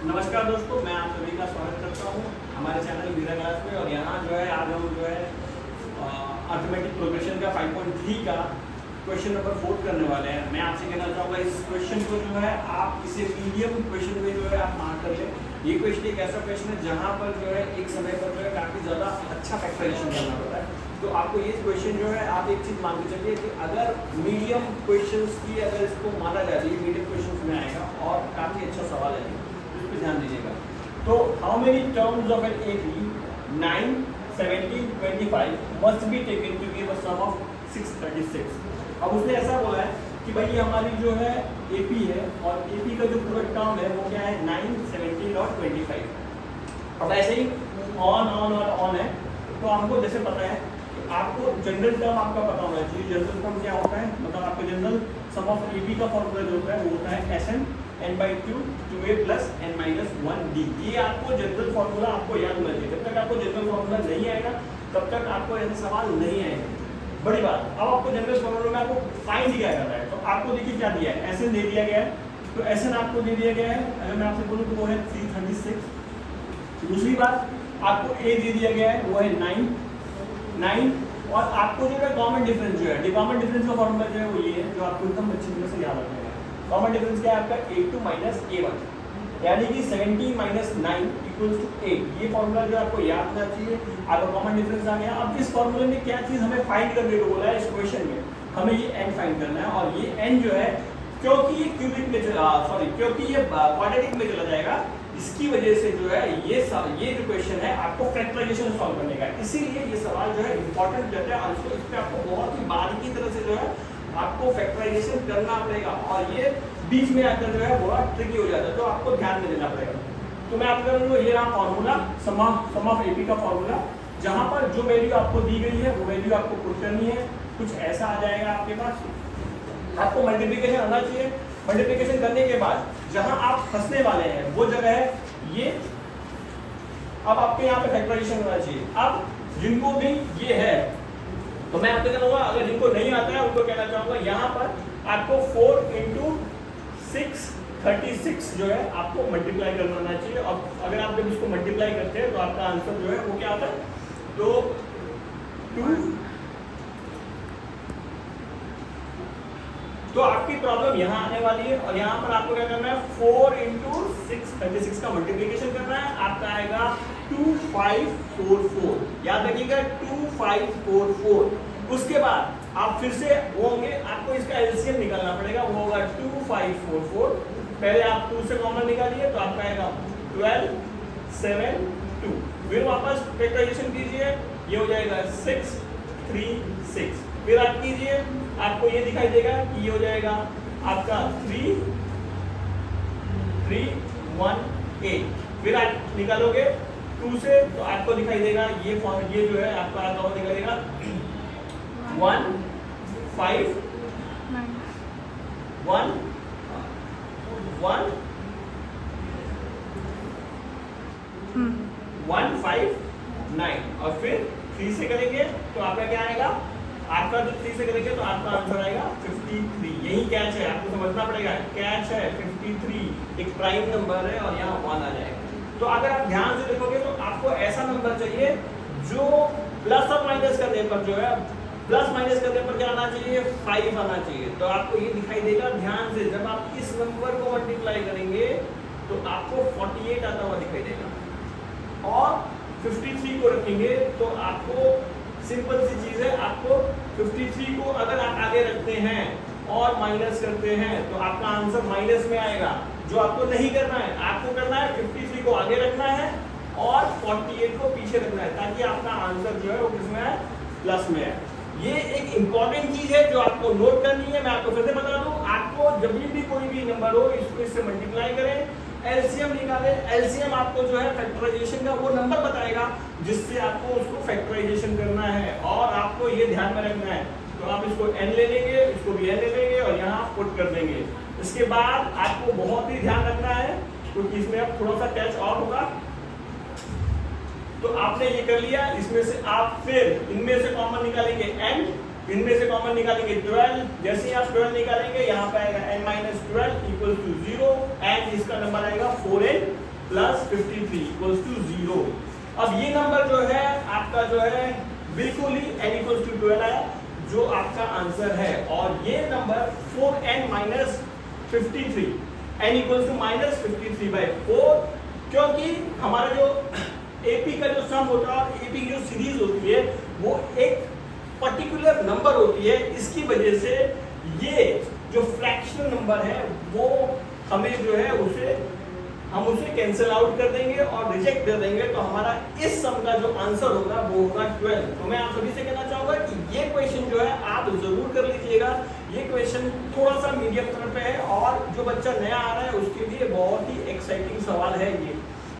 नमस्कार दोस्तों, मैं आप सभी का स्वागत करता हूं हमारे चैनल वीरा क्लास में। और यहाँ जो है आज हम जो है अर्थमेटिक प्रोग्रेशन का 5.3 का क्वेश्चन नंबर 4 करने वाले हैं। मैं आपसे कहना चाहूँगा इस क्वेश्चन को जो है आप इसे मीडियम क्वेश्चन में जो है आप मार्क कर लें। ये क्वेश्चन एक ऐसा क्वेश्चन है जहाँ पर जो है एक समय पर जो है काफ़ी ज़्यादा अच्छा फैक्टराइजेशन करना पड़ता है। तो आपको ये क्वेश्चन जो है आप एक चीज़ मान के चलिए कि अगर मीडियम क्वेश्चंस की अगर इसको माना जाए तो ये मीडियम क्वेश्चंस में आएगा और काफ़ी अच्छा सवाल है, इस पर ध्यान दीजिएगा। तो how many terms of an AP 9, 17, 25 must be taken to give a sum of 636। अब उसने ऐसा बोला है कि भाई ये हमारी जो है AP है और AP का जो पूरा टर्म है वो क्या है 9, 17 और 25। अब ऐसे ही ऑन है। तो हमको जैसे पता है कि आपको जनरल टर्म आपका पता होना चाहिए। जनरल टर्म क्या होता है, मतलब आपको जनरल सम ऑफ AP का फॉर्मूला जो होता है वो होता है Sn n/2 2a + n-1d। ये आपको जनरल फॉर्मूला आपको याद होना चाहिए। जब तक आपको जनरल फॉर्मूला नहीं आएगा तब तक आपको ऐसे सवाल नहीं आएंगे। बड़ी बात, अब आपको जनरल फॉर्मूला में आपको फाइंड किया जाता है। तो आपको देखिए क्या दिया है, Sn दे दिया गया है। तो Sn आपको दे दिया गया है, अगर मैं आपसे बोलूँ तो वो है 336। दूसरी बात, आपको A दे दिया गया है वो है 9। और आपको जो है कॉमन डिफरेंस जो है, कॉमन डिफरेंस का फॉर्मूला जो है वो ये है जो आपको एकदम अच्छी तरह से याद रखना है। कॉमन डिफरेंस क्या है आपका, A2 - A1, यानी कि 17 - 9 = 8। ये फॉर्मूला जो आपको याद होना चाहिए। आपका कॉमन डिफरेंस आ गया। अब इस फॉर्मूले में क्या चीज़ हमें फाइंड करने को बोला है इस क्वेश्चन में, हमें ये n फाइंड करना है। और ये n जो है क्योंकि ये क्यूबिक में क्योंकि ये क्वाड्रेटिक में चला जाएगा, इसकी वजह से जो है ये जो क्वेश्चन है आपको फैक्टराइजेशन सॉल्व करने का है। इसीलिए ये सवाल जो है इंपॉर्टेंट रहता है और इसको इस पे आपको बहुत ही बारीकी तरह से जो है आपको फैक्टराइजेशन करना पड़ेगा। और ये बीच में आकर जो है बहुत ट्रिकी हो जाता है, तो आपको ध्यान में देना पड़ेगा। तो मैं आपको करूँगा ये रहा फॉर्मूला सम ऑफ AP का फॉर्मूला, जहाँ पर जो वैल्यू आपको दी गई है वो वैल्यू आपको पुट करनी है। कुछ ऐसा आ जाएगा आपके पास, आपको मल्टीप्लिकेशन आना चाहिए। मल्टीप्लिकेशन करने के बाद जहां आप फंसने वाले हैं वो जगह है ये। अब आपके यहाँ पे फैक्टराइजेशन होना चाहिए। अब जिनको भी ये है तो मैं आपसे कहूँगा, अगर जिनको नहीं आता है उनको कहना चाहूँगा यहाँ पर आपको 4 × 6 36 जो है आपको मल्टीप्लाई करना आना चाहिए। अब अगर आप जब इसको मल्टीप्लाई करते हैं तो आपका आंसर जो है वो क्या आता है, तो आपकी प्रॉब्लम यहाँ आने वाली है। और यहाँ पर आपको क्या करना है, 4 × 6 36 का मल्टीप्लिकेशन करना है। आपका आएगा 2544। याद रखिएगा 2544। उसके बाद आप फिर से वो होंगे, आपको इसका एलसीएम निकालना पड़ेगा, वो होगा 2544। पहले आप 2 से कॉमन निकालिए तो आपका आएगा 1272। फिर वापस फैक्टराइजेशन कीजिए, ये हो जाएगा 636। फिर आप कीजिए, आपको ये दिखाई देगा कि ये हो जाएगा आपका 3318। फिर आप निकालोगे 2 से तो आपको दिखाई देगा ये जो है आपका आता हुआ निकलेगा 159। और फिर 3 से करेंगे तो आपका क्या आएगा, आपका जो 3 से करेंगे तो आपका आंसर आएगा 53। यही कैच है, आपको समझना पड़ेगा। कैच है 53, एक प्राइम नंबर है और यहाँ 1 आ जाएगा। तो अगर आप ध्यान से देखोगे तो आपको ऐसा नंबर चाहिए जो प्लस और माइनस करने पर जो है, प्लस माइनस करने पर क्या आना चाहिए, 5 आना चाहिए। तो आपको ये दिखाई देगा, ध्यान से जब आप इस नंबर को मल्टीप्लाई करेंगे तो आपको 48 आता हुआ दिखाई देगा। और 53 को रखेंगे तो आपको सिंपल सी चीज है, आपको 53 को अगर आप आगे रखते हैं और माइनस करते हैं तो आपका आंसर माइनस में आएगा। जो आपको नहीं करना है, आपको करना है 53 को आगे रखना है और 48 को पीछे रखना है, ताकि आपका आंसर जो है वो किसमें है, प्लस में है। ये एक इंपॉर्टेंट चीज है जो आपको नोट करनी है। मैं आपको फिर से बता दूं, आपको जब भी कोई भी नंबर हो इसको इससे मल्टीप्लाई करें, एलसीएम निकालें। एलसीएम आपको जो है फैक्टराइजेशन का वो नंबर बताएगा जिससे आपको उसको फैक्टराइजेशन करना है। और आपको ये ध्यान में रखना है, तो आप इसको n ले लेंगे, इसको भी n ले लेंगे और यहाँ पुट कर देंगे। इसके बाद आपको बहुत ही ध्यान रखना है क्योंकि इसमें अब थोड़ा सा कैच और होगा। तो आपने ये कर लिया, इसमें से आप फिर इनमें से कॉमन निकालेंगे n, इनमें से कॉमन निकालेंगे 12। जैसे ही आप 12 निकालेंगे यहाँ पे आएगा n - 12 = 0 एंड इसका नंबर आएगा 4n प्लस 53 इक्वल्स टू 0। अब ये नंबर जो है आपका जो है बिल्कुल ही n इक्वल्स टू 12 है, जो आपका आंसर है। और ये number 4n minus 53, n equals to minus 53/4, क्योंकि हमारा जो एपी का जो सम होता है और एपी की जो सीरीज होती है वो एक पर्टिकुलर नंबर होती है, इसकी वजह से ये जो फ्रैक्शनल नंबर है वो हमें जो है हम उसे कैंसिल आउट कर देंगे और रिजेक्ट कर देंगे, तो हमारा इस सम का जो आंसर होगा वो होगा 12। तो मैं आप सभी से कहना चाहूंगा कि ये क्वेश्चन जो है आप जरूर कर लीजिएगा। ये क्वेश्चन थोड़ा सा मीडियम तरफ पे है और जो बच्चा नया आ रहा है उसके लिए बहुत ही एक्साइटिंग सवाल है ये।